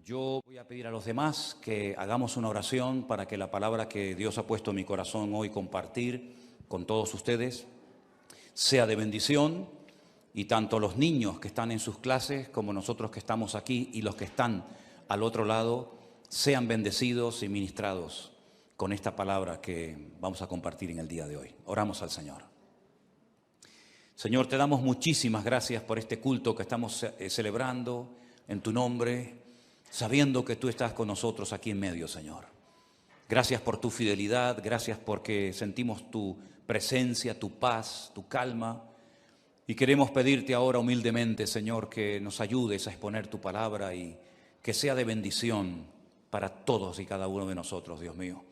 Yo voy a pedir a los demás que hagamos una oración para que la palabra que Dios ha puesto en mi corazón hoy compartir con todos ustedes sea de bendición, y tanto los niños que están en sus clases como nosotros que estamos aquí y los que están al otro lado sean bendecidos y ministrados con esta palabra que vamos a compartir en el día de hoy. Oramos al Señor. Señor, te damos muchísimas gracias por este culto que estamos celebrando en tu nombre, sabiendo que tú estás con nosotros aquí en medio, Señor. Gracias por tu fidelidad, gracias porque sentimos tu presencia, tu paz, tu calma. Y queremos pedirte ahora humildemente, Señor, que nos ayudes a exponer tu palabra y que sea de bendición para todos y cada uno de nosotros, Dios mío.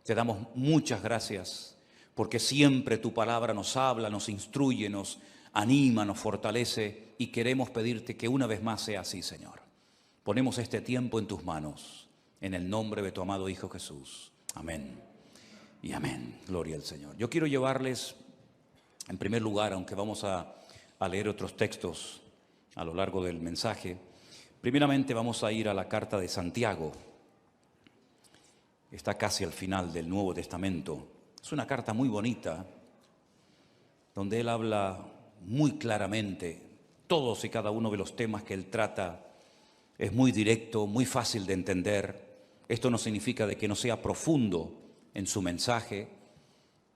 Te damos muchas gracias porque siempre tu palabra nos habla, nos instruye, nos anima, nos fortalece, y queremos pedirte que una vez más sea así, Señor. Ponemos este tiempo en tus manos, en el nombre de tu amado Hijo Jesús. Amén y amén. Gloria al Señor. Yo quiero llevarles, en primer lugar, aunque vamos a leer otros textos a lo largo del mensaje, primeramente vamos a ir a la carta de Santiago. Está casi al final del Nuevo Testamento. Es una carta muy bonita, donde él habla muy claramente todos y cada uno de los temas que él trata. Es muy directo, muy fácil de entender. Esto no significa de que no sea profundo en su mensaje,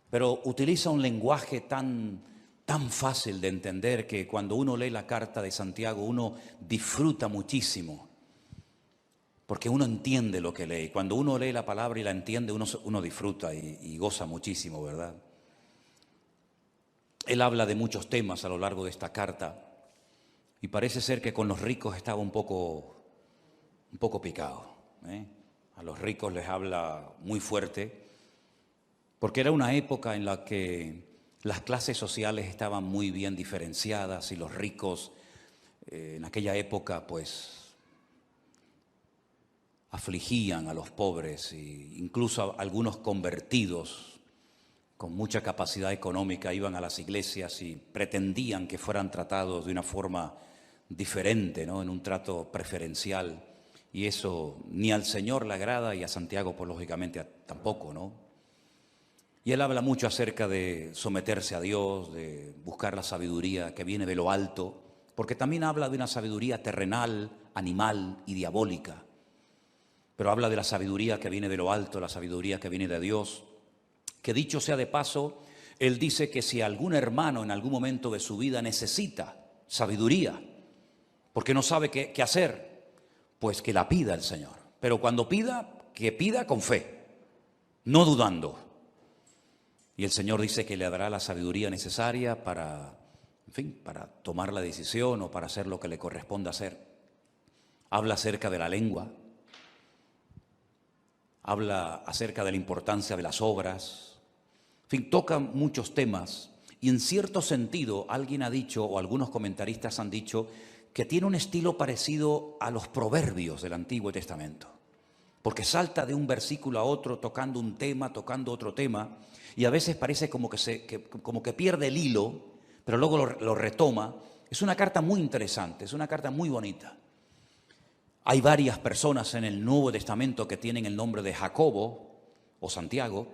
pero utiliza un lenguaje tan fácil de entender que cuando uno lee la carta de Santiago uno disfruta muchísimo, porque uno entiende lo que lee. Cuando uno lee la palabra y la entiende, uno disfruta y goza muchísimo, ¿verdad? Él habla de muchos temas a lo largo de esta carta, y parece ser que con los ricos estaba un poco picado, ¿eh? A los ricos les habla muy fuerte, porque era una época en la que las clases sociales estaban muy bien diferenciadas, y los ricos en aquella época pues afligían a los pobres, e incluso algunos convertidos con mucha capacidad económica iban a las iglesias y pretendían que fueran tratados de una forma diferente, ¿no? En un trato preferencial, y eso ni al Señor le agrada, y a Santiago pues lógicamente tampoco, ¿no? Y él habla mucho acerca de someterse a Dios, de buscar la sabiduría que viene de lo alto, porque también habla de una sabiduría terrenal, animal y diabólica. Pero habla de la sabiduría que viene de lo alto, la sabiduría que viene de Dios, que dicho sea de paso, él dice que si algún hermano en algún momento de su vida necesita sabiduría, porque no sabe qué hacer, pues que la pida el Señor. Pero cuando pida, que pida con fe, no dudando. Y el Señor dice que le dará la sabiduría necesaria para, en fin, para tomar la decisión o para hacer lo que le corresponda hacer. Habla acerca de la lengua, habla acerca de la importancia de las obras, en fin, toca muchos temas, y en cierto sentido alguien ha dicho, o algunos comentaristas han dicho, que tiene un estilo parecido a los proverbios del Antiguo Testamento, porque salta de un versículo a otro tocando un tema, tocando otro tema, y a veces parece como que pierde el hilo, pero luego lo retoma. Es una carta muy interesante, es una carta muy bonita. Hay varias personas en el Nuevo Testamento que tienen el nombre de Jacobo o Santiago.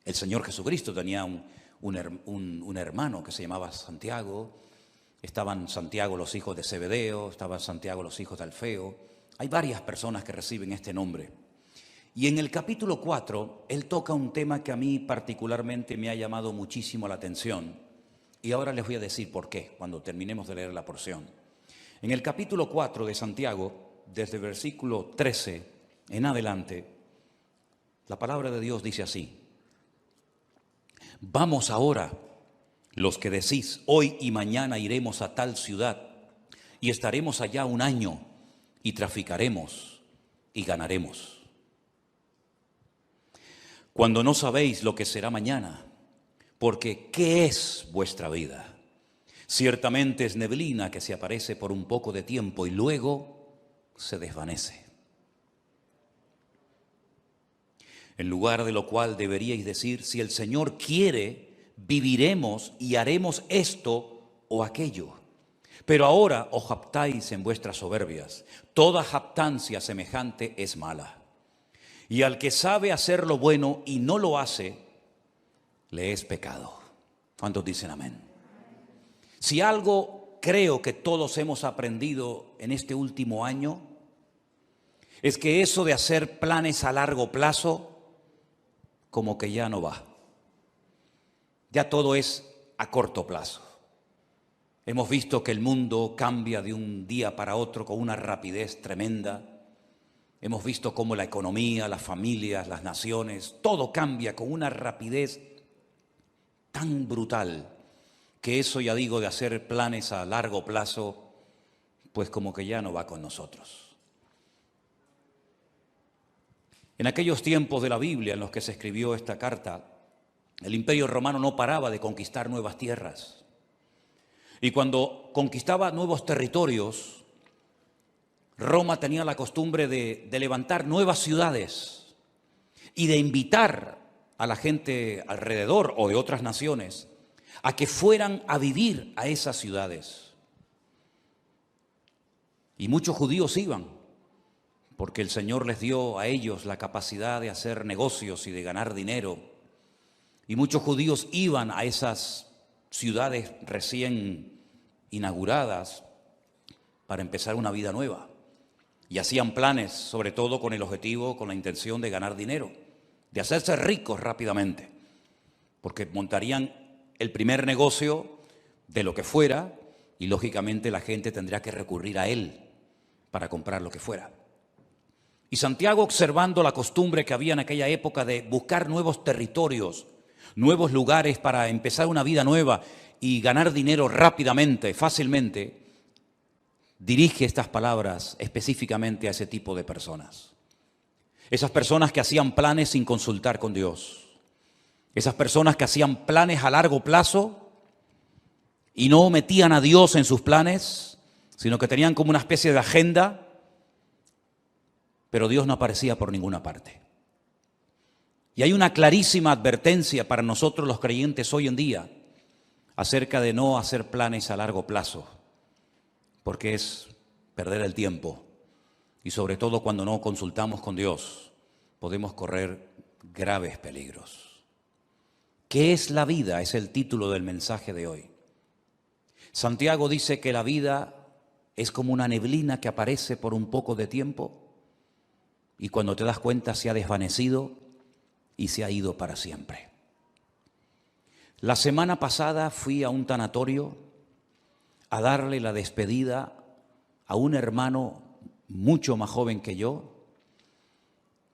El Señor Jesucristo tenía un hermano que se llamaba Santiago. Estaban Santiago los hijos de Zebedeo, estaban Santiago los hijos de Alfeo. Hay varias personas que reciben este nombre. Y en el capítulo 4, él toca un tema que a mí particularmente me ha llamado muchísimo la atención. Y ahora les voy a decir por qué, cuando terminemos de leer la porción. En el capítulo 4 de Santiago, desde el versículo 13 en adelante, la palabra de Dios dice así: vamos ahora, los que decís, hoy y mañana iremos a tal ciudad, y estaremos allá un año, y traficaremos, y ganaremos. Cuando no sabéis lo que será mañana, porque ¿qué es vuestra vida? Ciertamente es neblina que se aparece por un poco de tiempo y luego se desvanece. En lugar de lo cual deberíais decir, si el Señor quiere, viviremos y haremos esto o aquello. Pero ahora os jactáis en vuestras soberbias. Toda jactancia semejante es mala. Y al que sabe hacer lo bueno y no lo hace, le es pecado. ¿Cuántos dicen amén? Si algo creo que todos hemos aprendido en este último año, es que eso de hacer planes a largo plazo, como que ya no va. Ya todo es a corto plazo. Hemos visto que el mundo cambia de un día para otro con una rapidez tremenda. Hemos visto cómo la economía, las familias, las naciones, todo cambia con una rapidez tan brutal que eso, ya digo, de hacer planes a largo plazo, pues como que ya no va con nosotros. En aquellos tiempos de la Biblia en los que se escribió esta carta, el Imperio Romano no paraba de conquistar nuevas tierras. Y cuando conquistaba nuevos territorios, Roma tenía la costumbre de levantar nuevas ciudades y de invitar a la gente alrededor o de otras naciones a que fueran a vivir a esas ciudades. Y muchos judíos iban, porque el Señor les dio a ellos la capacidad de hacer negocios y de ganar dinero. Y muchos judíos iban a esas ciudades recién inauguradas para empezar una vida nueva. Y hacían planes, sobre todo con el objetivo, con la intención de ganar dinero, de hacerse ricos rápidamente, porque montarían el primer negocio de lo que fuera y lógicamente la gente tendría que recurrir a él para comprar lo que fuera. Y Santiago, observando la costumbre que había en aquella época de buscar nuevos territorios, nuevos lugares para empezar una vida nueva y ganar dinero rápidamente, fácilmente, dirige estas palabras específicamente a ese tipo de personas. Esas personas que hacían planes sin consultar con Dios. Esas personas que hacían planes a largo plazo y no metían a Dios en sus planes, sino que tenían como una especie de agenda, pero Dios no aparecía por ninguna parte. Y hay una clarísima advertencia para nosotros los creyentes hoy en día acerca de no hacer planes a largo plazo, porque es perder el tiempo y sobre todo cuando no consultamos con Dios podemos correr graves peligros. ¿Qué es la vida? Es el título del mensaje de hoy. Santiago dice que la vida es como una neblina que aparece por un poco de tiempo y cuando te das cuenta se ha desvanecido y se ha ido para siempre. La semana pasada fui a un tanatorio a darle la despedida a un hermano mucho más joven que yo,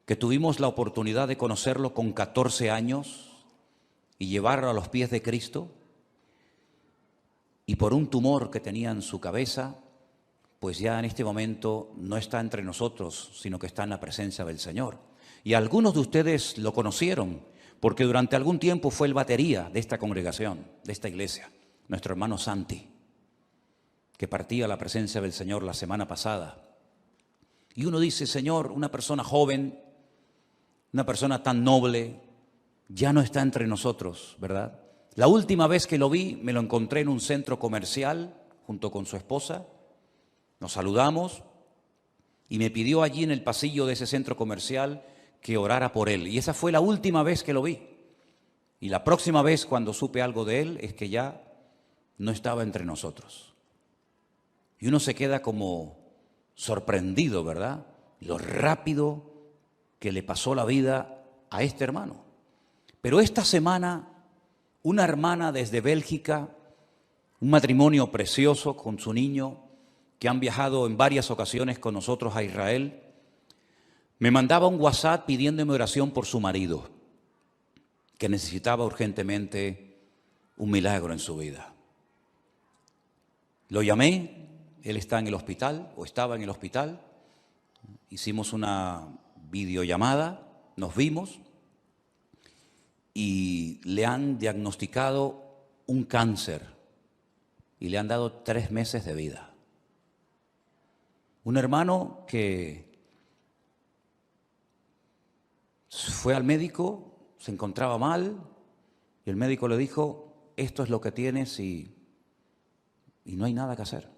que tuvimos la oportunidad de conocerlo con 14 años y llevarlo a los pies de Cristo, y por un tumor que tenía en su cabeza, pues ya en este momento no está entre nosotros, sino que está en la presencia del Señor. Y algunos de ustedes lo conocieron, porque durante algún tiempo fue el batería de esta congregación, de esta iglesia, nuestro hermano Santi, que partía a la presencia del Señor la semana pasada. Y uno dice, Señor, una persona joven, una persona tan noble, ya no está entre nosotros, ¿verdad? La última vez que lo vi, me lo encontré en un centro comercial junto con su esposa. Nos saludamos y me pidió allí en el pasillo de ese centro comercial que orara por él. Y esa fue la última vez que lo vi. Y la próxima vez cuando supe algo de él es que ya no estaba entre nosotros. Y uno se queda como sorprendido, ¿verdad? Lo rápido que le pasó la vida a este hermano. Pero esta semana, una hermana desde Bélgica, un matrimonio precioso con su niño, que han viajado en varias ocasiones con nosotros a Israel, me mandaba un WhatsApp pidiéndome oración por su marido, que necesitaba urgentemente un milagro en su vida. Lo llamé, él está en el hospital, o estaba en el hospital, hicimos una videollamada, nos vimos y le han diagnosticado un cáncer y le han dado 3 meses de vida. Un hermano que fue al médico, se encontraba mal y el médico le dijo, esto es lo que tienes y no hay nada que hacer.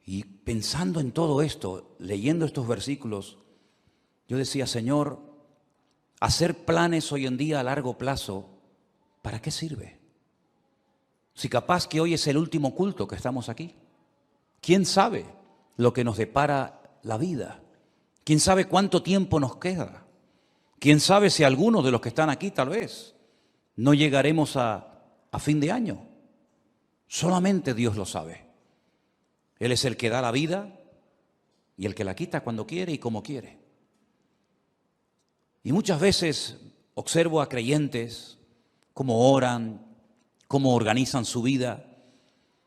Y pensando en todo esto, leyendo estos versículos, yo decía, Señor, hacer planes hoy en día a largo plazo, ¿para qué sirve? Si capaz que hoy es el último culto que estamos aquí. ¿Quién sabe lo que nos depara la vida? ¿Quién sabe cuánto tiempo nos queda? ¿Quién sabe si algunos de los que están aquí tal vez no llegaremos a fin de año? Solamente Dios lo sabe. Él es el que da la vida y el que la quita cuando quiere y como quiere. Y muchas veces observo a creyentes cómo oran, cómo organizan su vida,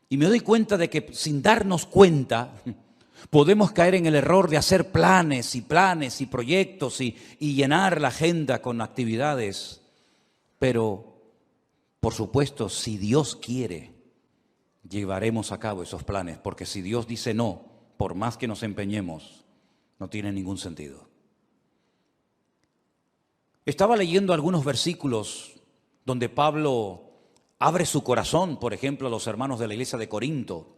y me doy cuenta de que sin darnos cuenta podemos caer en el error de hacer planes y proyectos y llenar la agenda con actividades. Pero, por supuesto, si Dios quiere, llevaremos a cabo esos planes, porque si Dios dice no, por más que nos empeñemos, no tiene ningún sentido. Estaba leyendo algunos versículos donde Pablo abre su corazón, por ejemplo, a los hermanos de la iglesia de Corinto,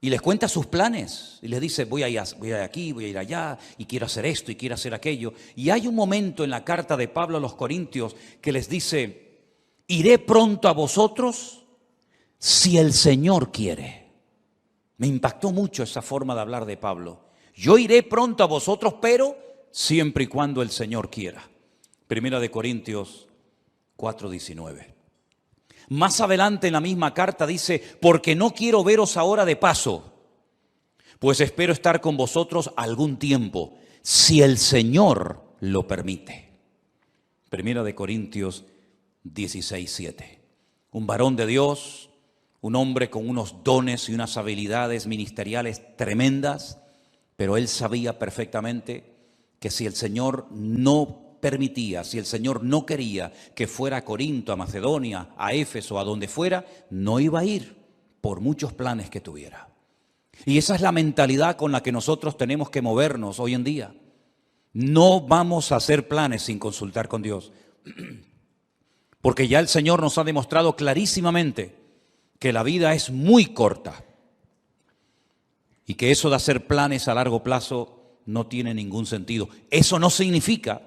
y les cuenta sus planes, y les dice, voy a ir aquí, voy a ir allá, y quiero hacer esto, y quiero hacer aquello. Y hay un momento en la carta de Pablo a los Corintios que les dice, iré pronto a vosotros si el Señor quiere. Me impactó mucho esa forma de hablar de Pablo. Yo iré pronto a vosotros, pero siempre y cuando el Señor quiera. Primera de Corintios 4:19. Más adelante en la misma carta dice, porque no quiero veros ahora de paso, pues espero estar con vosotros algún tiempo, si el Señor lo permite. Primera de Corintios 16:7. Un varón de Dios, un hombre con unos dones y unas habilidades ministeriales tremendas, pero él sabía perfectamente que si el Señor no permitía, si el Señor no quería que fuera a Corinto, a Macedonia, a Éfeso, a donde fuera, no iba a ir por muchos planes que tuviera. Y esa es la mentalidad con la que nosotros tenemos que movernos hoy en día. No vamos a hacer planes sin consultar con Dios, porque ya el Señor nos ha demostrado clarísimamente que la vida es muy corta y que eso de hacer planes a largo plazo no tiene ningún sentido. Eso no significa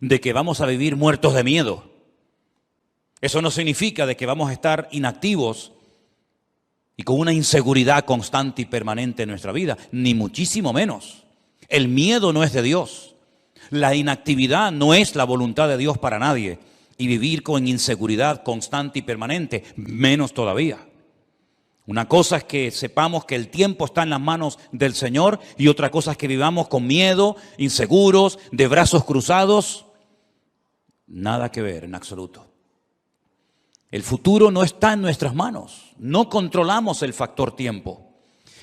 de que vamos a vivir muertos de miedo. Eso no significa de que vamos a estar inactivos y con una inseguridad constante y permanente en nuestra vida, ni muchísimo menos. El miedo no es de Dios. La inactividad no es la voluntad de Dios para nadie. Y vivir con inseguridad constante y permanente, menos todavía. Una cosa es que sepamos que el tiempo está en las manos del Señor y otra cosa es que vivamos con miedo, inseguros, de brazos cruzados. Nada que ver en absoluto. El futuro no está en nuestras manos. No controlamos el factor tiempo.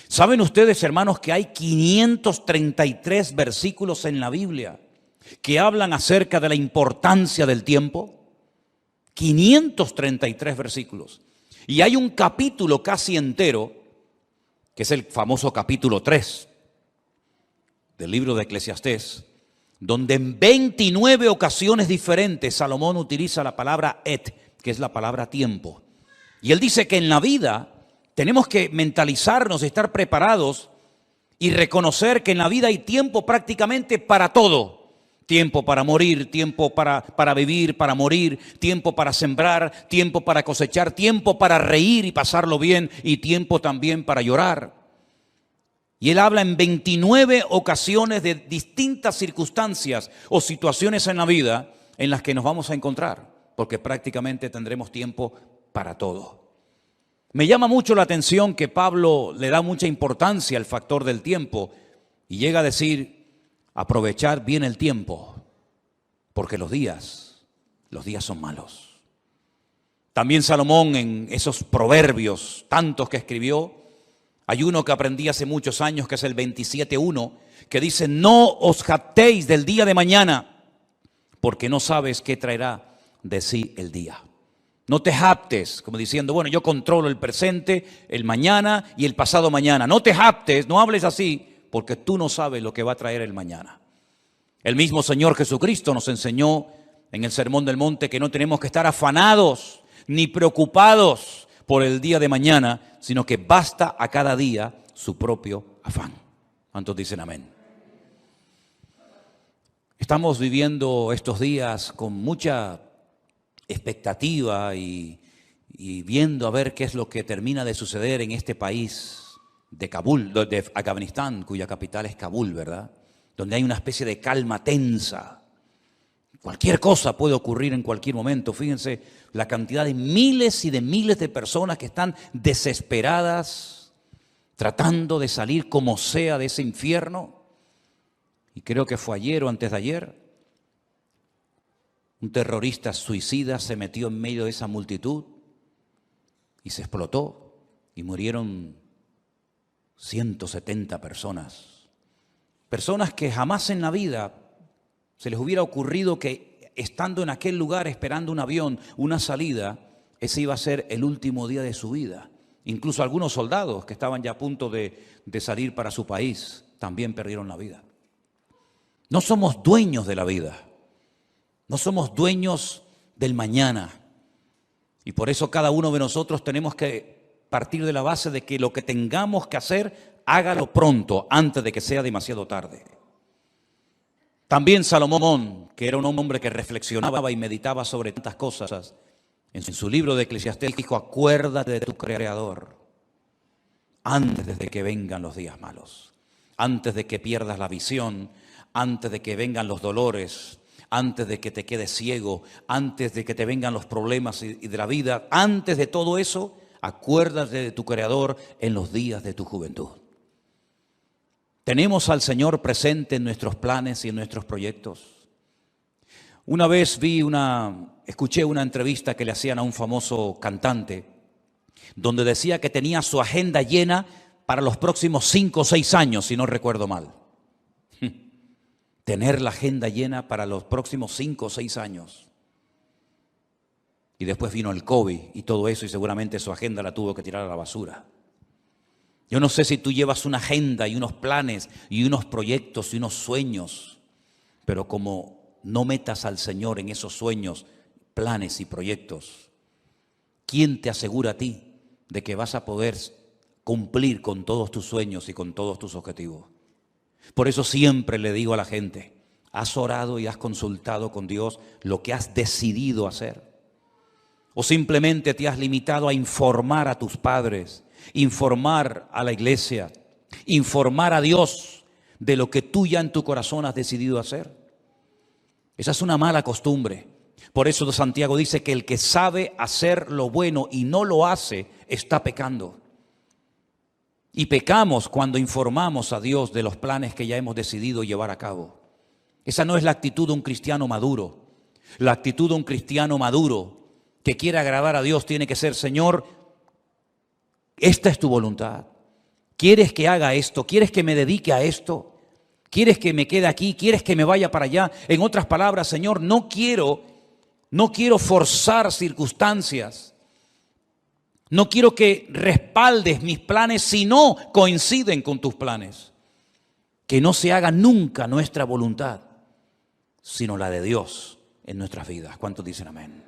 ¿Saben ustedes, hermanos, que hay 533 versículos en la Biblia que hablan acerca de la importancia del tiempo? 533 versículos. Y hay un capítulo casi entero, que es el famoso capítulo 3 del libro de Eclesiastés, donde en 29 ocasiones diferentes Salomón utiliza la palabra et, que es la palabra tiempo. Y él dice que en la vida tenemos que mentalizarnos, estar preparados y reconocer que en la vida hay tiempo prácticamente para todo. Tiempo para morir, tiempo para vivir, para morir, tiempo para sembrar, tiempo para cosechar, tiempo para reír y pasarlo bien y tiempo también para llorar. Y él habla en 29 ocasiones de distintas circunstancias o situaciones en la vida en las que nos vamos a encontrar, porque prácticamente tendremos tiempo para todo. Me llama mucho la atención que Pablo le da mucha importancia al factor del tiempo y llega a decir, aprovechar bien el tiempo, porque los días son malos. También Salomón en esos proverbios, tantos que escribió, hay uno que aprendí hace muchos años que es el 27:1, que dice, no os jactéis del día de mañana, porque no sabes qué traerá de sí el día. No te jactes, como diciendo, bueno, yo controlo el presente, el mañana y el pasado mañana. No te jactes, no hables así, porque tú no sabes lo que va a traer el mañana. El mismo Señor Jesucristo nos enseñó en el Sermón del Monte que no tenemos que estar afanados ni preocupados por el día de mañana, sino que basta a cada día su propio afán. ¿Cuántos dicen amén? Estamos viviendo estos días con mucha expectativa y viendo a ver qué es lo que termina de suceder en este país de Kabul, de Afganistán, cuya capital es Kabul, ¿verdad? Donde hay una especie de calma tensa. Cualquier cosa puede ocurrir en cualquier momento. Fíjense la cantidad de miles y de miles de personas que están desesperadas, tratando de salir como sea de ese infierno. Y creo que fue ayer o antes de ayer, un terrorista suicida se metió en medio de esa multitud y se explotó y murieron 170 personas. Personas que jamás en la vida se les hubiera ocurrido que estando en aquel lugar esperando un avión, una salida, ese iba a ser el último día de su vida. Incluso algunos soldados que estaban ya a punto de salir para su país también perdieron la vida. No somos dueños de la vida, no somos dueños del mañana. Y por eso cada uno de nosotros tenemos que partir de la base de que lo que tengamos que hacer, hágalo pronto, antes de que sea demasiado tarde. También Salomón, que era un hombre que reflexionaba y meditaba sobre tantas cosas, en su libro de Eclesiastés dijo: acuérdate de tu Creador antes de que vengan los días malos, antes de que pierdas la visión, antes de que vengan los dolores, antes de que te quedes ciego, antes de que te vengan los problemas y de la vida, antes de todo eso, acuérdate de tu Creador en los días de tu juventud. Tenemos al Señor presente en nuestros planes y en nuestros proyectos. Una vez escuché una entrevista que le hacían a un famoso cantante, donde decía que tenía su agenda llena para los próximos 5 o 6 años, si no recuerdo mal. Tener la agenda llena para los próximos 5 o 6 años. Y después vino el COVID y todo eso, y seguramente su agenda la tuvo que tirar a la basura. Yo no sé si tú llevas una agenda y unos planes y unos proyectos y unos sueños, pero como no metas al Señor en esos sueños, planes y proyectos, ¿quién te asegura a ti de que vas a poder cumplir con todos tus sueños y con todos tus objetivos? Por eso siempre le digo a la gente: ¿has orado y has consultado con Dios lo que has decidido hacer? ¿O simplemente te has limitado a informar a tus padres, informar a la iglesia, informar a Dios de lo que tú ya en tu corazón has decidido hacer? Esa es una mala costumbre. Por eso Santiago dice que el que sabe hacer lo bueno y no lo hace, está pecando. Y pecamos cuando informamos a Dios de los planes que ya hemos decidido llevar a cabo. Esa no es la actitud de un cristiano maduro. La actitud de un cristiano maduro que quiere agradar a Dios tiene que ser: Señor, esta es tu voluntad. ¿Quieres que haga esto? ¿Quieres que me dedique a esto? ¿Quieres que me quede aquí? ¿Quieres que me vaya para allá? En otras palabras, Señor, no quiero forzar circunstancias. No quiero que respaldes mis planes si no coinciden con tus planes. Que no se haga nunca nuestra voluntad, sino la de Dios en nuestras vidas. ¿Cuántos dicen amén?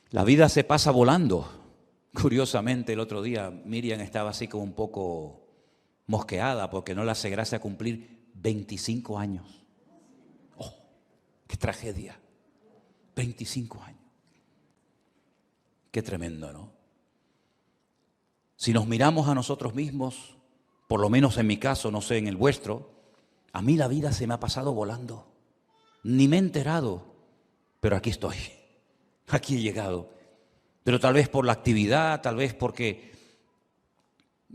La vida se pasa volando. Curiosamente, el otro día Miriam estaba así como un poco mosqueada porque no le hace gracia cumplir 25 años. ¡Oh, qué tragedia! 25 años. Qué tremendo, ¿no? Si nos miramos a nosotros mismos, por lo menos en mi caso, no sé en el vuestro, a mí la vida se me ha pasado volando. Ni me he enterado, pero aquí estoy. Aquí he llegado. Pero tal vez por la actividad, tal vez porque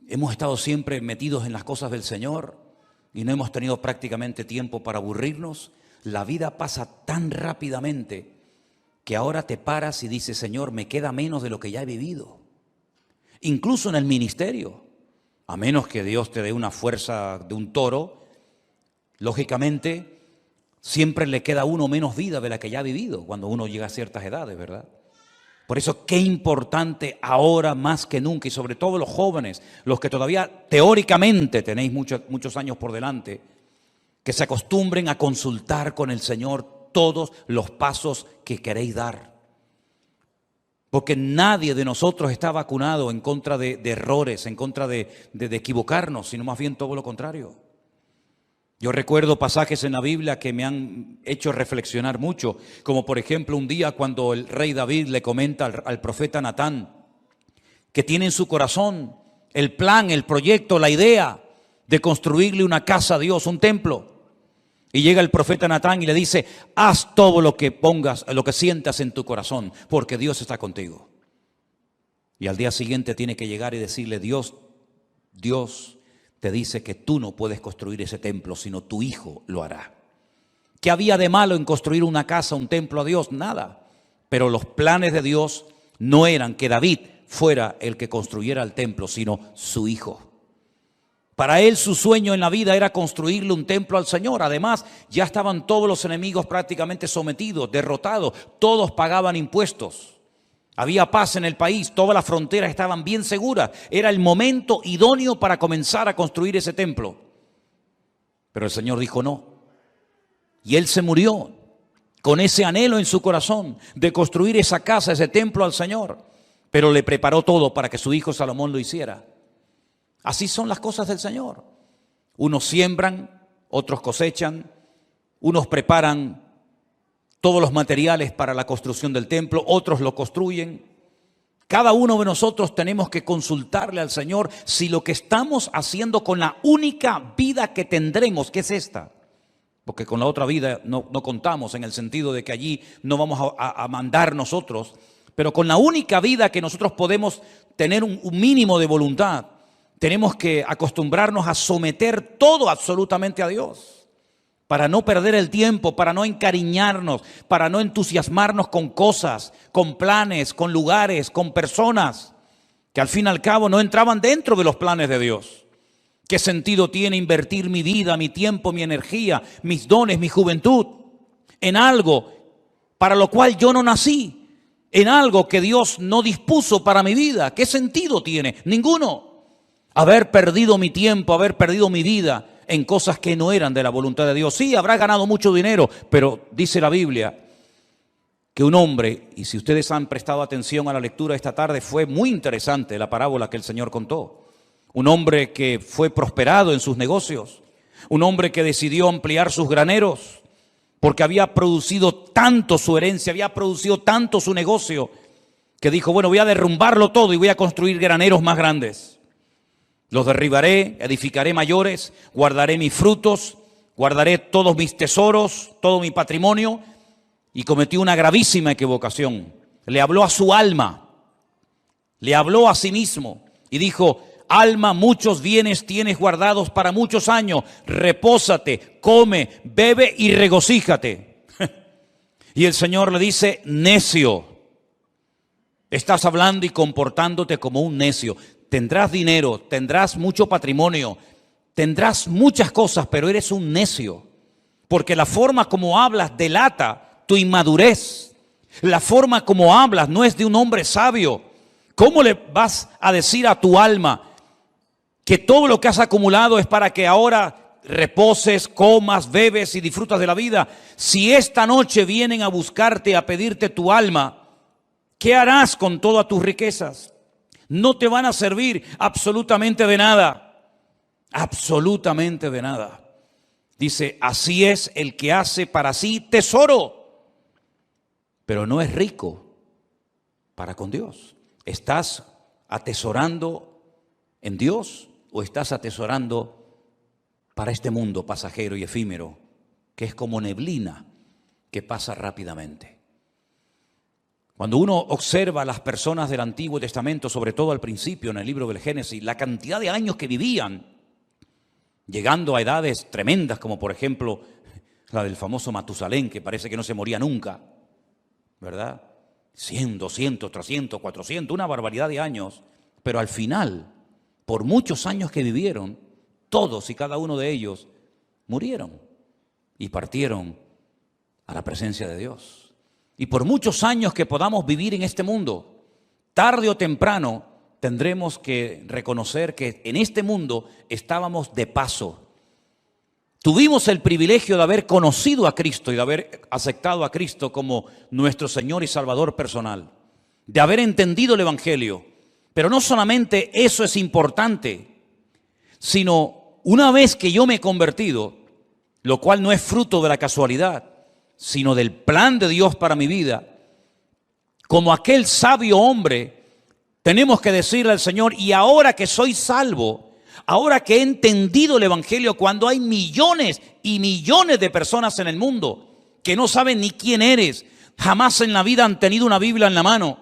hemos estado siempre metidos en las cosas del Señor y no hemos tenido prácticamente tiempo para aburrirnos. La vida pasa tan rápidamente que ahora te paras y dices: Señor, me queda menos de lo que ya he vivido. Incluso en el ministerio, a menos que Dios te dé una fuerza de un toro, lógicamente siempre le queda a uno menos vida de la que ya ha vivido cuando uno llega a ciertas edades, ¿verdad? Por eso qué importante ahora más que nunca, y sobre todo los jóvenes, los que todavía teóricamente tenéis muchos años por delante, que se acostumbren a consultar con el Señor todos los pasos que queréis dar. Porque nadie de nosotros está vacunado en contra de errores, en contra de equivocarnos, sino más bien todo lo contrario. Yo recuerdo pasajes en la Biblia que me han hecho reflexionar mucho, como por ejemplo un día cuando el rey David le comenta al profeta Natán que tiene en su corazón el plan, el proyecto, la idea de construirle una casa a Dios, un templo. Y llega el profeta Natán y le dice: haz todo lo que pongas, lo que sientas en tu corazón, porque Dios está contigo. Y al día siguiente tiene que llegar y decirle: Dios te dice que tú no puedes construir ese templo, sino tu hijo lo hará. ¿Qué había de malo en construir una casa, un templo a Dios? Nada. Pero los planes de Dios no eran que David fuera el que construyera el templo, sino su hijo. Para él su sueño en la vida era construirle un templo al Señor. Además, ya estaban todos los enemigos prácticamente sometidos, derrotados. Todos pagaban impuestos. Había paz en el país, todas las fronteras estaban bien seguras. Era el momento idóneo para comenzar a construir ese templo. Pero el Señor dijo no. Y él se murió con ese anhelo en su corazón de construir esa casa, ese templo al Señor. Pero le preparó todo para que su hijo Salomón lo hiciera. Así son las cosas del Señor. Unos siembran, otros cosechan, unos preparan todos los materiales para la construcción del templo, otros lo construyen. Cada uno de nosotros tenemos que consultarle al Señor si lo que estamos haciendo con la única vida que tendremos, que es esta, porque con la otra vida no contamos, en el sentido de que allí no vamos a mandar nosotros, pero con la única vida que nosotros podemos tener un mínimo de voluntad, tenemos que acostumbrarnos a someter todo absolutamente a Dios, para no perder el tiempo, para no encariñarnos, para no entusiasmarnos con cosas, con planes, con lugares, con personas que al fin y al cabo no entraban dentro de los planes de Dios. ¿Qué sentido tiene invertir mi vida, mi tiempo, mi energía, mis dones, mi juventud en algo para lo cual yo no nací, en algo que Dios no dispuso para mi vida? ¿Qué sentido tiene? Ninguno. Haber perdido mi tiempo, haber perdido mi vida en cosas que no eran de la voluntad de Dios. Sí, habrá ganado mucho dinero, pero dice la Biblia que un hombre, y si ustedes han prestado atención a la lectura esta tarde, fue muy interesante la parábola que el Señor contó. Un hombre que fue prosperado en sus negocios, un hombre que decidió ampliar sus graneros, porque había producido tanto su herencia, había producido tanto su negocio, que dijo: bueno, voy a derrumbarlo todo y voy a construir graneros más grandes. Los derribaré, edificaré mayores, guardaré mis frutos, guardaré todos mis tesoros, todo mi patrimonio. Y cometió una gravísima equivocación. Le habló a su alma, le habló a sí mismo y dijo: alma, muchos bienes tienes guardados para muchos años, repósate, come, bebe y regocíjate. Y el Señor le dice: necio, estás hablando y comportándote como un necio. Tendrás dinero, tendrás mucho patrimonio, tendrás muchas cosas, pero eres un necio. Porque la forma como hablas delata tu inmadurez. La forma como hablas no es de un hombre sabio. ¿Cómo le vas a decir a tu alma que todo lo que has acumulado es para que ahora reposes, comas, bebes y disfrutas de la vida? Si esta noche vienen a buscarte, a pedirte tu alma, ¿qué harás con todas tus riquezas? No te van a servir absolutamente de nada. Absolutamente de nada. Dice: así es el que hace para sí tesoro, pero no es rico para con Dios. ¿Estás atesorando en Dios o estás atesorando para este mundo pasajero y efímero, que es como neblina que pasa rápidamente? Cuando uno observa a las personas del Antiguo Testamento, sobre todo al principio en el libro del Génesis, la cantidad de años que vivían, llegando a edades tremendas, como por ejemplo la del famoso Matusalén, que parece que no se moría nunca, ¿verdad? 100, 200, 300, 400, una barbaridad de años. Pero al final, por muchos años que vivieron, todos y cada uno de ellos murieron y partieron a la presencia de Dios. Y por muchos años que podamos vivir en este mundo, tarde o temprano tendremos que reconocer que en este mundo estábamos de paso. Tuvimos el privilegio de haber conocido a Cristo y de haber aceptado a Cristo como nuestro Señor y Salvador personal. de haber entendido el Evangelio. Pero no solamente eso es importante, sino una vez que yo me he convertido, lo cual no es fruto de la casualidad, sino del plan de Dios para mi vida, como aquel sabio hombre, tenemos que decirle al Señor, y ahora que soy salvo, ahora que he entendido el Evangelio, cuando hay millones y millones de personas en el mundo que no saben ni quién eres, jamás en la vida han tenido una Biblia en la mano,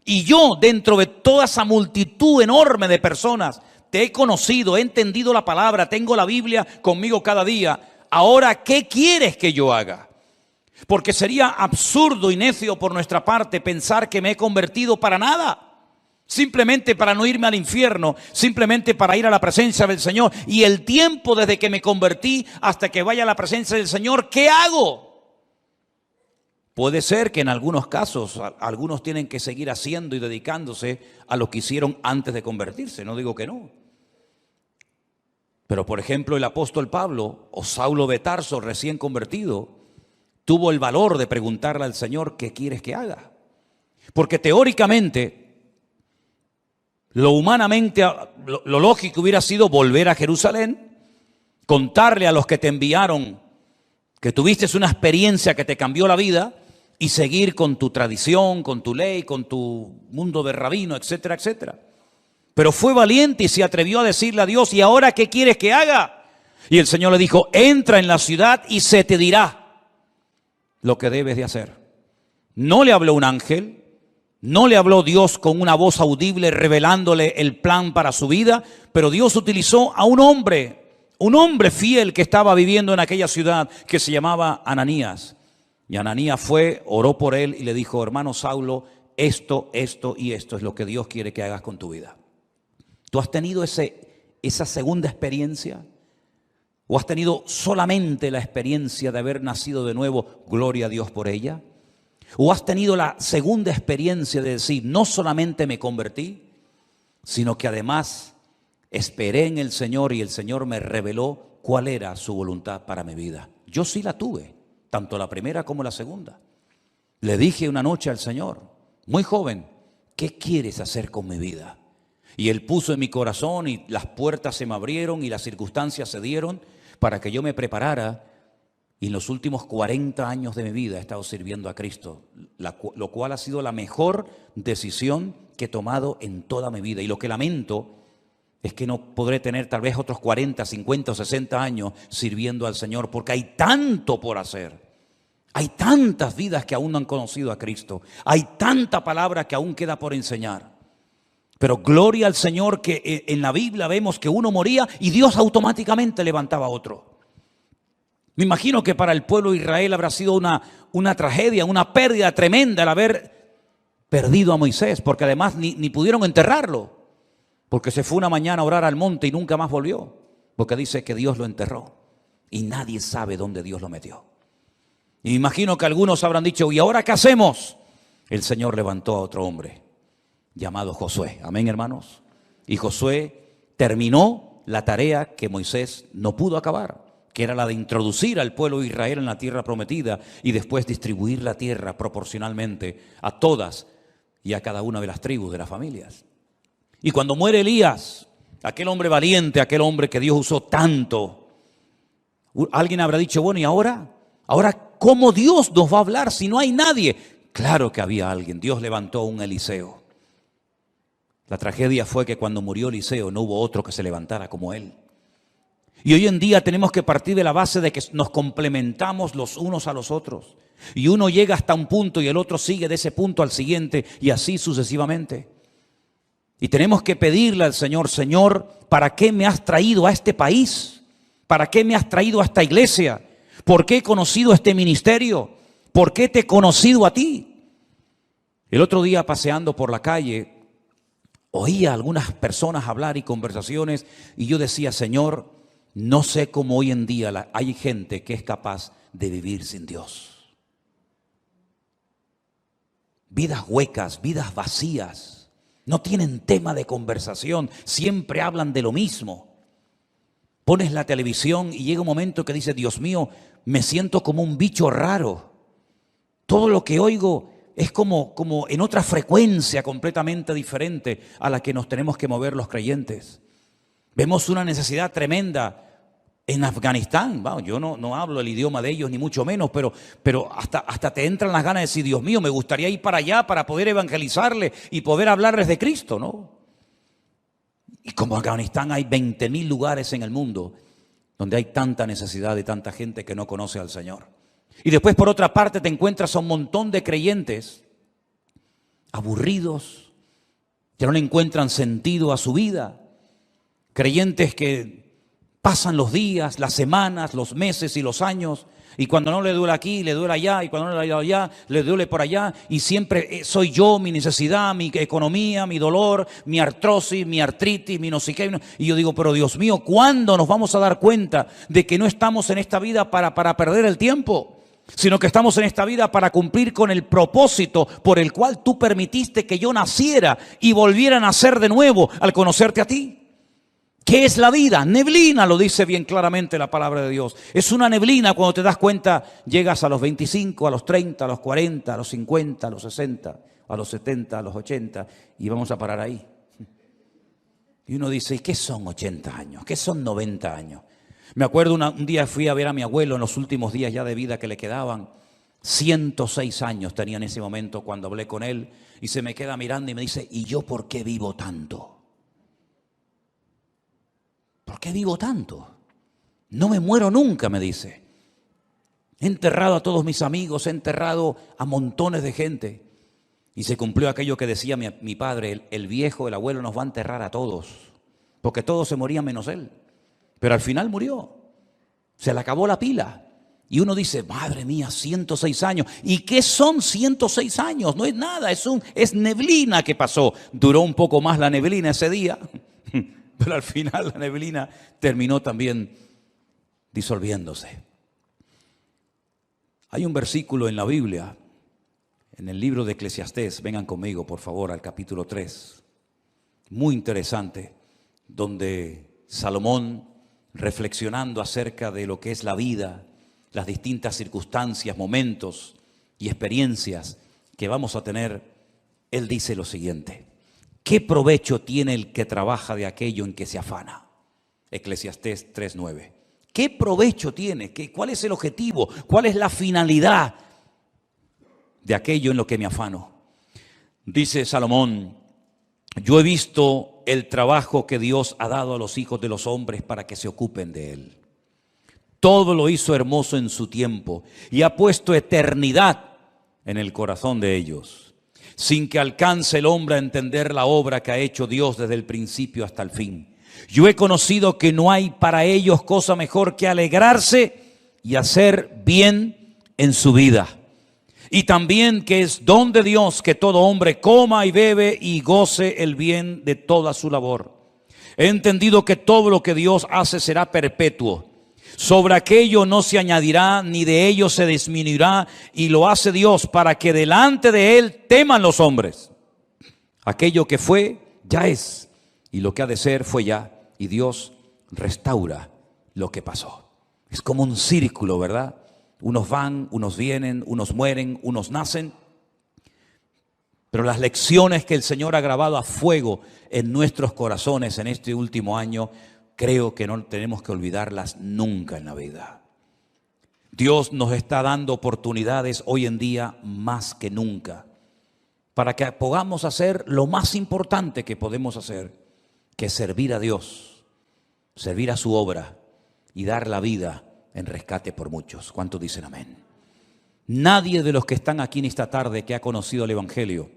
y yo dentro de toda esa multitud enorme de personas te he conocido, he entendido la palabra, tengo la Biblia conmigo cada día, ahora ¿qué quieres que yo haga? Porque sería absurdo y necio por nuestra parte pensar que me he convertido para nada. Simplemente para no irme al infierno, simplemente para ir a la presencia del Señor. Y el tiempo desde que me convertí hasta que vaya a la presencia del Señor, ¿qué hago? Puede ser que en algunos casos algunos tienen que seguir haciendo y dedicándose a lo que hicieron antes de convertirse. No digo que no. Pero por ejemplo el apóstol Pablo o Saulo de Tarso recién convertido tuvo el valor de preguntarle al Señor, ¿qué quieres que haga? Porque teóricamente, lo humanamente, lo lógico hubiera sido volver a Jerusalén, contarle a los que te enviaron que tuviste una experiencia que te cambió la vida y seguir con tu tradición, con tu ley, con tu mundo de rabino, etcétera, etcétera. Pero fue valiente y se atrevió a decirle a Dios, ¿y ahora qué quieres que haga? Y el Señor le dijo, entra en la ciudad y se te dirá lo que debes de hacer. No le habló un ángel. No le habló Dios con una voz audible revelándole el plan para su vida, pero Dios utilizó a un hombre fiel que estaba viviendo en aquella ciudad que se llamaba Ananías. Y Ananías fue, oró por él y le dijo, hermano Saulo, esto y esto es lo que Dios quiere que hagas con tu vida. ¿Tú has tenido esa segunda experiencia? ¿O has tenido solamente la experiencia de haber nacido de nuevo? Gloria a Dios por ella. ¿O has tenido la segunda experiencia de decir, no solamente me convertí, sino que además esperé en el Señor y el Señor me reveló cuál era su voluntad para mi vida? Yo sí la tuve, tanto la primera como la segunda. Le dije una noche al Señor, muy joven, ¿qué quieres hacer con mi vida? Y Él puso en mi corazón y las puertas se me abrieron y las circunstancias se dieron para que yo me preparara. Y en los últimos 40 años de mi vida he estado sirviendo a Cristo, lo cual ha sido la mejor decisión que he tomado en toda mi vida. Y lo que lamento es que no podré tener tal vez otros 40, 50 o 60 años sirviendo al Señor, porque hay tanto por hacer. Hay tantas vidas que aún no han conocido a Cristo. Hay tanta palabra que aún queda por enseñar. Pero gloria al Señor que en la Biblia vemos que uno moría y Dios automáticamente levantaba a otro. Me imagino que para el pueblo de Israel habrá sido una tragedia, una pérdida tremenda el haber perdido a Moisés, porque además ni pudieron enterrarlo, porque se fue una mañana a orar al monte y nunca más volvió, porque dice que Dios lo enterró y nadie sabe dónde Dios lo metió. Y me imagino que algunos habrán dicho, ¿y ahora qué hacemos? El Señor levantó a otro hombre llamado Josué. Amén, hermanos. Y Josué terminó la tarea que Moisés no pudo acabar, que era la de introducir al pueblo de Israel en la tierra prometida y después distribuir la tierra proporcionalmente a todas y a cada una de las tribus de las familias. Y cuando muere Elías, aquel hombre valiente, aquel hombre que Dios usó tanto, alguien habrá dicho, bueno, ¿y ahora? ¿Ahora cómo Dios nos va a hablar si no hay nadie? Claro que había alguien. Dios levantó a un Eliseo. La tragedia fue que cuando murió Eliseo no hubo otro que se levantara como él. Y hoy en día tenemos que partir de la base de que nos complementamos los unos a los otros. Y uno llega hasta un punto y el otro sigue de ese punto al siguiente y así sucesivamente. Y tenemos que pedirle al Señor, Señor, ¿para qué me has traído a este país? ¿Para qué me has traído a esta iglesia? ¿Por qué he conocido este ministerio? ¿Por qué te he conocido a ti? El otro día paseando por la calle, oía a algunas personas hablar y conversaciones y yo decía, Señor, no sé cómo hoy en día hay gente que es capaz de vivir sin Dios. Vidas huecas, vidas vacías, no tienen tema de conversación, siempre hablan de lo mismo. Pones la televisión y llega un momento que dices, Dios mío, me siento como un bicho raro. Todo lo que oigo es como en otra frecuencia completamente diferente a la que nos tenemos que mover los creyentes. Vemos una necesidad tremenda en Afganistán. Bueno, yo no hablo el idioma de ellos, ni mucho menos, pero hasta te entran las ganas de decir, Dios mío, me gustaría ir para allá para poder evangelizarles y poder hablarles de Cristo, ¿no? Y como en Afganistán hay 20.000 lugares en el mundo donde hay tanta necesidad de tanta gente que no conoce al Señor. Y después, por otra parte, te encuentras a un montón de creyentes aburridos, que no le encuentran sentido a su vida. Creyentes que pasan los días, las semanas, los meses y los años, y cuando no le duele aquí, le duele allá, y cuando no le duele allá, le duele por allá, y siempre soy yo, mi necesidad, mi economía, mi dolor, mi artrosis, mi artritis, mi no sé qué. Y yo digo, pero Dios mío, ¿cuándo nos vamos a dar cuenta de que no estamos en esta vida para perder el tiempo? Sino que estamos en esta vida para cumplir con el propósito por el cual tú permitiste que yo naciera y volviera a nacer de nuevo al conocerte a ti. ¿Qué es la vida? Neblina, lo dice bien claramente la palabra de Dios. Es una neblina. Cuando te das cuenta, llegas a los 25, a los 30, a los 40, a los 50, a los 60, a los 70, a los 80, y vamos a parar ahí. Y uno dice, ¿y qué son 80 años? ¿Qué son 90 años? Me acuerdo un día fui a ver a mi abuelo en los últimos días ya de vida que le quedaban. 106 años tenía en ese momento cuando hablé con él, y se me queda mirando y me dice, ¿y yo por qué vivo tanto? ¿Por qué vivo tanto? No me muero nunca, me dice. He enterrado a todos mis amigos, he enterrado a montones de gente. Y se cumplió aquello que decía mi padre, el viejo, el abuelo nos va a enterrar a todos, porque todos se morían menos él. Pero al final murió, se le acabó la pila. Y uno dice, madre mía, 106 años. ¿Y qué son 106 años? No es nada, es neblina que pasó. Duró un poco más la neblina ese día, pero al final la neblina terminó también disolviéndose. Hay un versículo en la Biblia, en el libro de Eclesiastés, vengan conmigo por favor al capítulo 3, muy interesante, donde Salomón, reflexionando acerca de lo que es la vida, las distintas circunstancias, momentos y experiencias que vamos a tener, él dice lo siguiente: ¿qué provecho tiene el que trabaja de aquello en que se afana? Eclesiastés 3:9. ¿Qué provecho tiene? ¿Cuál es el objetivo? ¿Cuál es la finalidad de aquello en lo que me afano? Dice Salomón, yo he visto el trabajo que Dios ha dado a los hijos de los hombres para que se ocupen de él. Todo lo hizo hermoso en su tiempo y ha puesto eternidad en el corazón de ellos, sin que alcance el hombre a entender la obra que ha hecho Dios desde el principio hasta el fin. Yo he conocido que no hay para ellos cosa mejor que alegrarse y hacer bien en su vida. Y también que es don de Dios que todo hombre coma y bebe y goce el bien de toda su labor. He entendido que todo lo que Dios hace será perpetuo. Sobre aquello no se añadirá, ni de ello se disminuirá, y lo hace Dios para que delante de Él teman los hombres. Aquello que fue, ya es, y lo que ha de ser, fue ya, y Dios restaura lo que pasó. Es como un círculo, ¿verdad? Unos van, unos vienen, unos mueren, unos nacen. Pero las lecciones que el Señor ha grabado a fuego en nuestros corazones en este último año, creo que no tenemos que olvidarlas nunca en la vida. Dios nos está dando oportunidades hoy en día más que nunca para que podamos hacer lo más importante que podemos hacer, que es servir a Dios, servir a su obra y dar la vida en rescate por muchos. ¿Cuántos dicen amén? Nadie de los que están aquí en esta tarde que ha conocido el Evangelio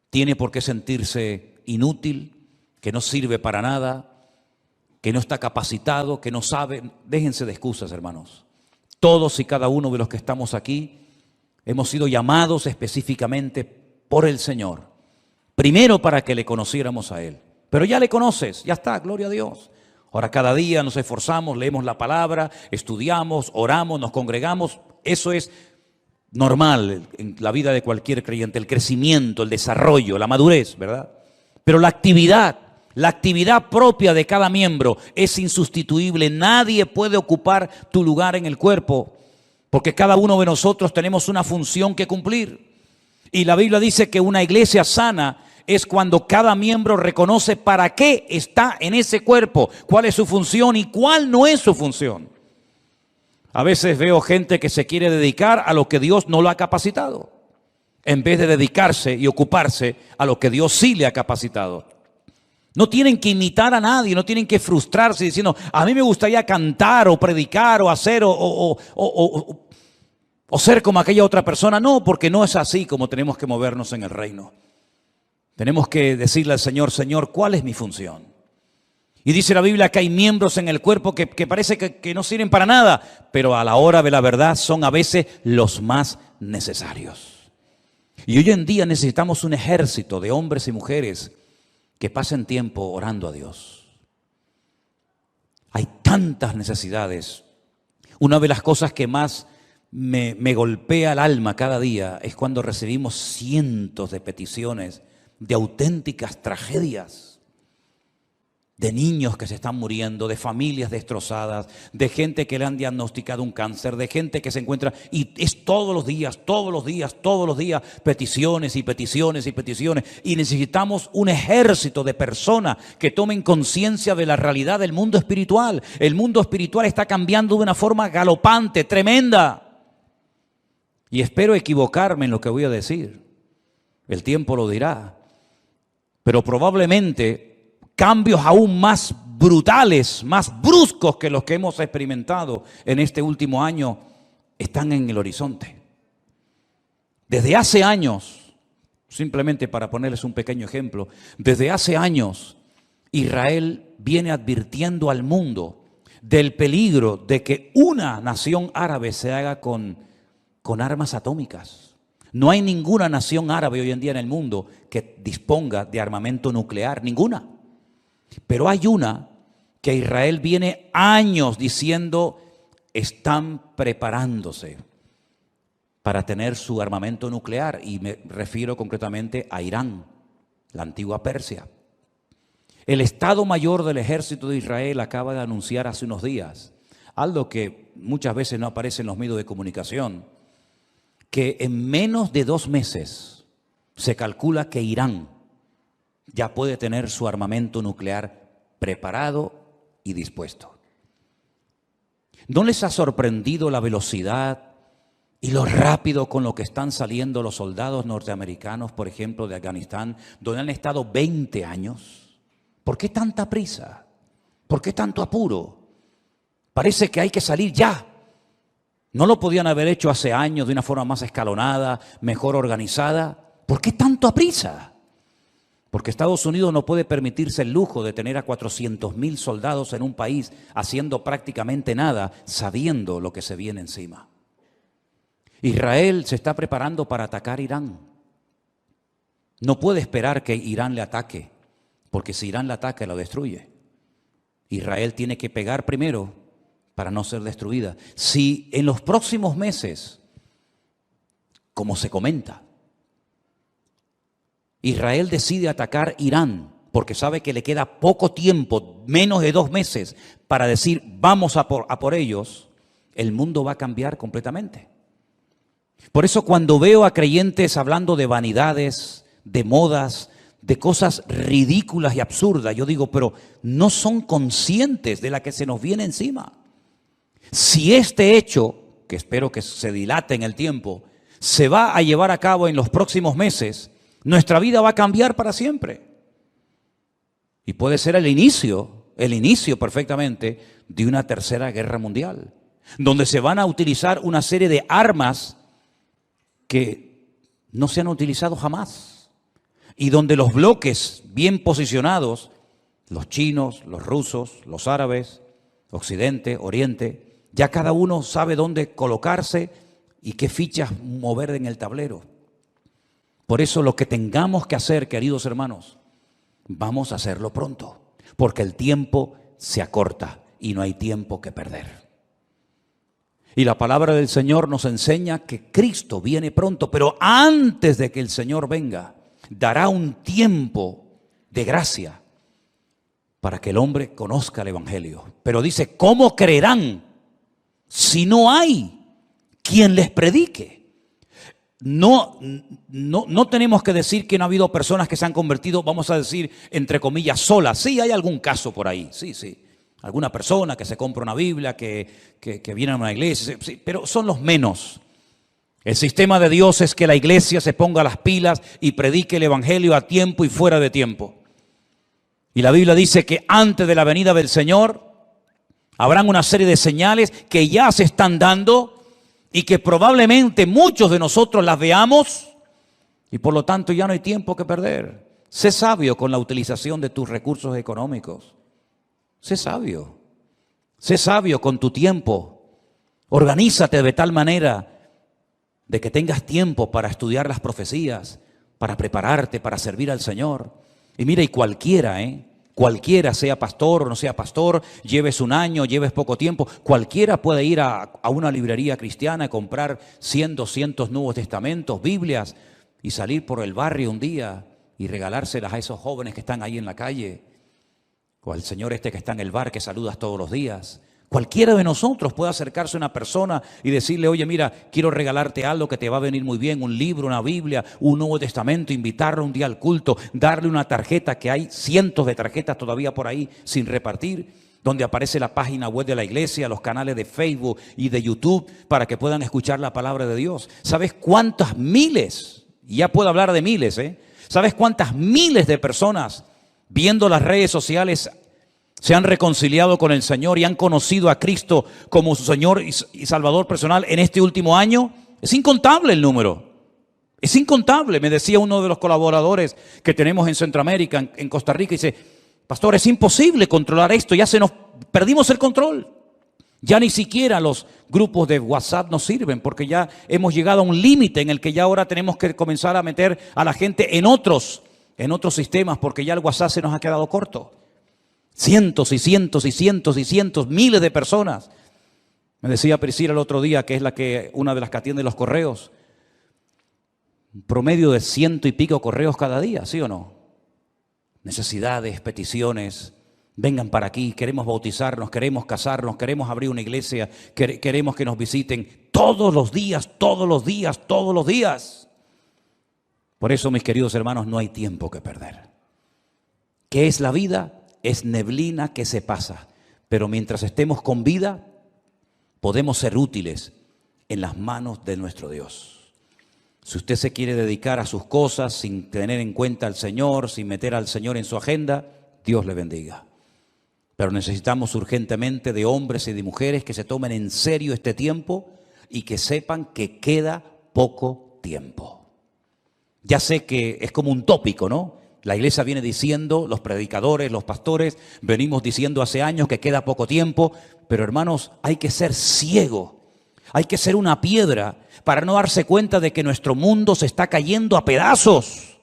tiene por qué sentirse inútil, que no sirve para nada, que no está capacitado, que no sabe. Déjense de excusas, hermanos. Todos y cada uno de los que estamos aquí hemos sido llamados específicamente por el Señor. Primero para que le conociéramos a Él. Pero ya le conoces, ya está, gloria a Dios. Ahora cada día nos esforzamos, leemos la palabra, estudiamos, oramos, nos congregamos. Eso es normal en la vida de cualquier creyente, el crecimiento, el desarrollo, la madurez, ¿verdad? Pero la actividad propia de cada miembro es insustituible. Nadie puede ocupar tu lugar en el cuerpo. porque cada uno de nosotros tenemos una función que cumplir. Y la Biblia dice que una iglesia sana es cuando cada miembro reconoce para qué está en ese cuerpo, cuál es su función y cuál no es su función. A veces veo gente que se quiere dedicar a lo que Dios no lo ha capacitado, en vez de dedicarse y ocuparse a lo que Dios sí le ha capacitado. No tienen que imitar a nadie, no tienen que frustrarse diciendo, a mí me gustaría cantar o predicar o hacer o ser como aquella otra persona. No, porque no es así como tenemos que movernos en el reino. Tenemos que decirle al Señor, Señor, ¿cuál es mi función? Y dice la Biblia que hay miembros en el cuerpo que parece que no sirven para nada, pero a la hora de la verdad son a veces los más necesarios. Y hoy en día necesitamos un ejército de hombres y mujeres que pasen tiempo orando a Dios. Hay tantas necesidades. Una de las cosas que más me golpea el alma cada día es cuando recibimos cientos de peticiones de auténticas tragedias. De niños que se están muriendo, de familias destrozadas, de gente que le han diagnosticado un cáncer, de gente que se encuentra, y es todos los días, peticiones y peticiones y peticiones. Y necesitamos un ejército de personas que tomen conciencia de la realidad del mundo espiritual. El mundo espiritual está cambiando de una forma galopante, tremenda. Y espero equivocarme en lo que voy a decir. El tiempo lo dirá. Pero probablemente cambios aún más brutales, más bruscos que los que hemos experimentado en este último año están en el horizonte. Desde hace años, simplemente para ponerles un pequeño ejemplo, desde hace años Israel viene advirtiendo al mundo del peligro de que una nación árabe se haga con armas atómicas. No hay ninguna nación árabe hoy en día en el mundo que disponga de armamento nuclear, ninguna. Pero hay una que Israel viene años diciendo están preparándose para tener su armamento nuclear, y me refiero concretamente a Irán, la antigua Persia. El Estado Mayor del Ejército de Israel acaba de anunciar hace unos días algo que muchas veces no aparece en los medios de comunicación, que en menos de 2 meses se calcula que Irán ya puede tener su armamento nuclear preparado y dispuesto. ¿No les ha sorprendido la velocidad y lo rápido con lo que están saliendo los soldados norteamericanos, por ejemplo, de Afganistán, donde han estado 20 años? ¿Por qué tanta prisa? ¿Por qué tanto apuro? Parece que hay que salir ya. ¿No lo podían haber hecho hace años de una forma más escalonada, mejor organizada? ¿Por qué tanto prisa? Porque Estados Unidos no puede permitirse el lujo de tener a 400,000 soldados en un país haciendo prácticamente nada, sabiendo lo que se viene encima. Israel se está preparando para atacar Irán. No puede esperar que Irán le ataque, porque si Irán le ataca, lo destruye. Israel tiene que pegar primero para no ser destruida. Si en los próximos meses, como se comenta, Israel decide atacar Irán porque sabe que le queda poco tiempo, menos de 2 meses, para decir vamos a por ellos, el mundo va a cambiar completamente. Por eso cuando veo a creyentes hablando de vanidades, de modas, de cosas ridículas y absurdas, yo digo, pero no son conscientes de la que se nos viene encima. Si este hecho, que espero que se dilate en el tiempo, se va a llevar a cabo en los próximos meses, nuestra vida va a cambiar para siempre. Y puede ser el inicio perfectamente de una tercera guerra mundial, donde se van a utilizar una serie de armas que no se han utilizado jamás, y donde los bloques bien posicionados, los chinos, los rusos, los árabes, Occidente, Oriente, ya cada uno sabe dónde colocarse y qué fichas mover en el tablero. Por eso lo que tengamos que hacer, queridos hermanos, vamos a hacerlo pronto, porque el tiempo se acorta y no hay tiempo que perder. Y la palabra del Señor nos enseña que Cristo viene pronto, pero antes de que el Señor venga, dará un tiempo de gracia para que el hombre conozca el Evangelio. Pero dice, ¿cómo creerán si no hay quien les predique. No tenemos que decir que no ha habido personas que se han convertido, vamos a decir, entre comillas, solas. Sí, hay algún caso por ahí, sí. Alguna persona que se compra una Biblia, que viene a una iglesia, sí, pero son los menos. El sistema de Dios es que la iglesia se ponga las pilas y predique el evangelio a tiempo y fuera de tiempo. Y la Biblia dice que antes de la venida del Señor habrán una serie de señales que ya se están dando y que probablemente muchos de nosotros las veamos y por lo tanto ya no hay tiempo que perder. Sé sabio con la utilización de tus recursos económicos. Sé sabio con tu tiempo. Organízate de tal manera de que tengas tiempo para estudiar las profecías, para prepararte, para servir al Señor. Y mira, y cualquiera, sea pastor o no sea pastor, lleves un año, lleves poco tiempo, cualquiera puede ir a una librería cristiana y comprar 100, 200 Nuevos Testamentos, Biblias, y salir por el barrio un día y regalárselas a esos jóvenes que están ahí en la calle, o al señor que está en el bar que saludas todos los días. Cualquiera de nosotros puede acercarse a una persona y decirle, oye, mira, quiero regalarte algo que te va a venir muy bien, un libro, una Biblia, un Nuevo Testamento, invitarlo un día al culto, darle una tarjeta, que hay cientos de tarjetas todavía por ahí sin repartir, donde aparece la página web de la iglesia, los canales de Facebook y de YouTube, para que puedan escuchar la palabra de Dios. ¿Sabes cuántas miles? Y ya puedo hablar de miles, ¿Sabes cuántas miles de personas viendo las redes sociales se han reconciliado con el Señor y han conocido a Cristo como su Señor y Salvador personal en este último año? Es incontable el número. Es incontable. Me decía uno de los colaboradores que tenemos en Centroamérica, en Costa Rica, y dice, pastor, es imposible controlar esto, ya perdimos el control. Ya ni siquiera los grupos de WhatsApp nos sirven porque ya hemos llegado a un límite en el que ya ahora tenemos que comenzar a meter a la gente en otros sistemas porque ya el WhatsApp se nos ha quedado corto. Cientos y cientos y cientos y cientos, miles de personas. Me decía Priscila el otro día, que es una de las que atiende los correos, un promedio de 100 y pico correos cada día, ¿sí o no? Necesidades, peticiones, vengan para aquí, queremos bautizarnos, queremos casarnos, queremos abrir una iglesia, queremos que nos visiten todos los días, todos los días, todos los días. Por eso, mis queridos hermanos, no hay tiempo que perder. ¿Qué es la vida? Es neblina que se pasa, pero mientras estemos con vida, podemos ser útiles en las manos de nuestro Dios. Si usted se quiere dedicar a sus cosas sin tener en cuenta al Señor, sin meter al Señor en su agenda, Dios le bendiga. Pero necesitamos urgentemente de hombres y de mujeres que se tomen en serio este tiempo y que sepan que queda poco tiempo. Ya sé que es como un tópico, ¿no? La iglesia viene diciendo, los predicadores, los pastores, venimos diciendo hace años que queda poco tiempo, pero hermanos, hay que ser ciego, hay que ser una piedra para no darse cuenta de que nuestro mundo se está cayendo a pedazos.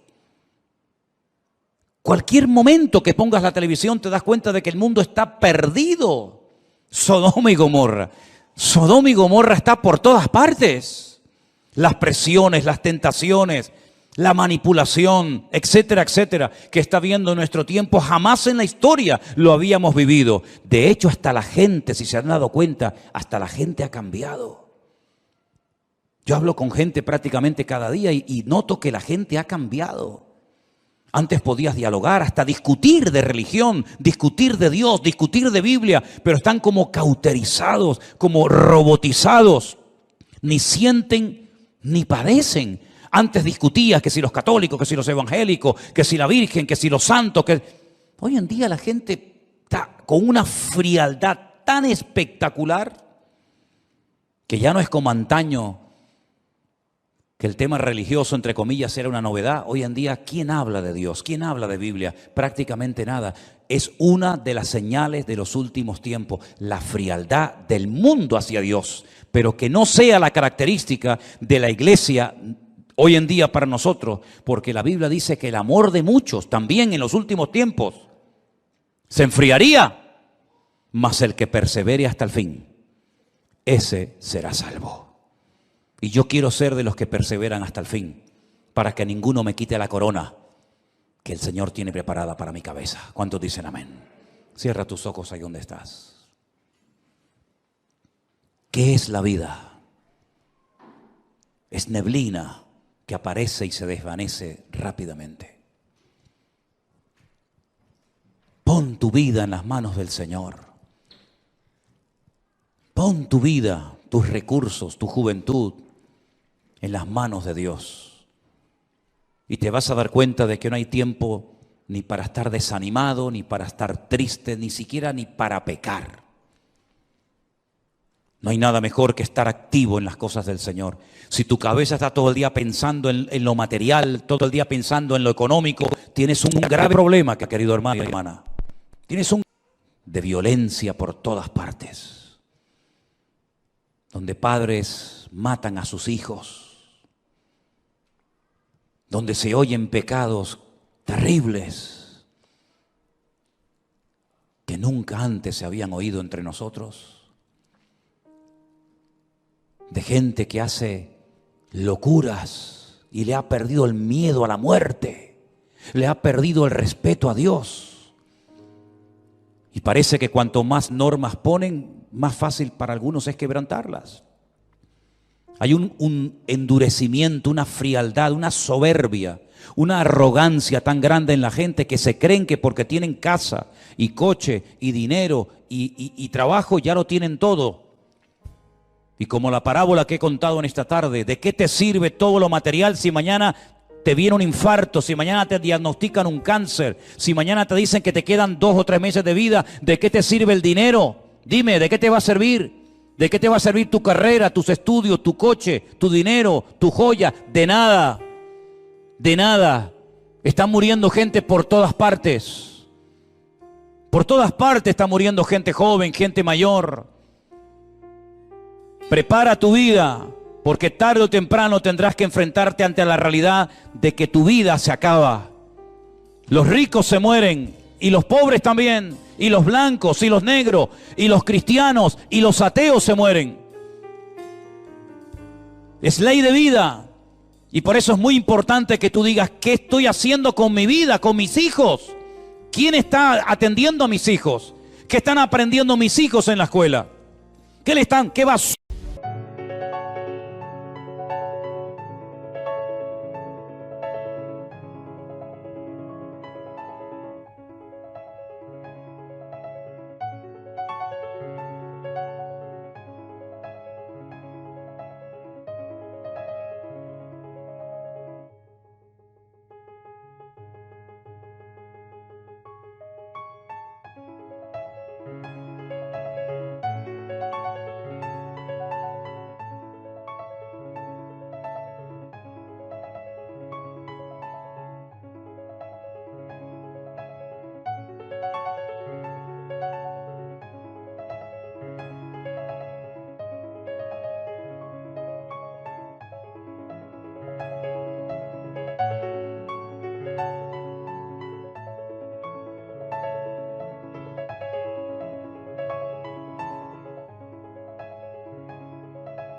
Cualquier momento que pongas la televisión te das cuenta de que el mundo está perdido. Sodoma y Gomorra está por todas partes. Las presiones, las tentaciones, la manipulación, etcétera, etcétera, que está viendo en nuestro tiempo, jamás en la historia lo habíamos vivido. De hecho, hasta la gente, si se han dado cuenta, hasta la gente ha cambiado. Yo hablo con gente prácticamente cada día y noto que la gente ha cambiado. Antes podías dialogar, hasta discutir de religión, discutir de Dios, discutir de Biblia, pero están como cauterizados, como robotizados. Ni sienten ni padecen. Antes discutías que si los católicos, que si los evangélicos, que si la Virgen, que si los santos. Hoy en día la gente está con una frialdad tan espectacular que ya no es como antaño, que el tema religioso, entre comillas, era una novedad. Hoy en día, ¿quién habla de Dios? ¿Quién habla de Biblia? Prácticamente nada. Es una de las señales de los últimos tiempos, la frialdad del mundo hacia Dios, pero que no sea la característica de la iglesia hoy en día para nosotros, porque la Biblia dice que el amor de muchos también en los últimos tiempos se enfriaría, mas el que persevere hasta el fin, ese será salvo. Y yo quiero ser de los que perseveran hasta el fin, para que ninguno me quite la corona que el Señor tiene preparada para mi cabeza. ¿Cuántos dicen amén? Cierra tus ojos ahí donde estás. ¿Qué es la vida? es neblina que aparece y se desvanece rápidamente. Pon tu vida en las manos del Señor. Pon tu vida, tus recursos, tu juventud en las manos de Dios. Y te vas a dar cuenta de que no hay tiempo ni para estar desanimado, ni para estar triste, ni siquiera ni para pecar. No hay nada mejor que estar activo en las cosas del Señor. Si tu cabeza está todo el día pensando en lo material, todo el día pensando en lo económico, tienes un grave problema, querido hermano y hermana. Tienes un de violencia por todas partes, donde padres matan a sus hijos, donde se oyen pecados terribles que nunca antes se habían oído entre nosotros, de gente que hace locuras y le ha perdido el miedo a la muerte, le ha perdido el respeto a Dios. Y parece que cuanto más normas ponen, más fácil para algunos es quebrantarlas. Hay un endurecimiento, una frialdad, una soberbia, una arrogancia tan grande en la gente que se creen que porque tienen casa y coche y dinero y trabajo ya lo tienen todo. Y como la parábola que he contado en esta tarde, ¿de qué te sirve todo lo material si mañana te viene un infarto, si mañana te diagnostican un cáncer, si mañana te dicen que te quedan 2 o 3 meses de vida? ¿De qué te sirve el dinero? Dime, ¿de qué te va a servir? ¿De qué te va a servir tu carrera, tus estudios, tu coche, tu dinero, tu joya? De nada, de nada. Está muriendo gente por todas partes. Por todas partes está muriendo gente joven, gente mayor. Prepara tu vida, porque tarde o temprano tendrás que enfrentarte ante la realidad de que tu vida se acaba. Los ricos se mueren y los pobres también, y los blancos y los negros y los cristianos y los ateos se mueren. Es ley de vida. Y por eso es muy importante que tú digas: ¿qué estoy haciendo con mi vida, con mis hijos? ¿Quién está atendiendo a mis hijos? ¿Qué están aprendiendo mis hijos en la escuela? ¿Qué basura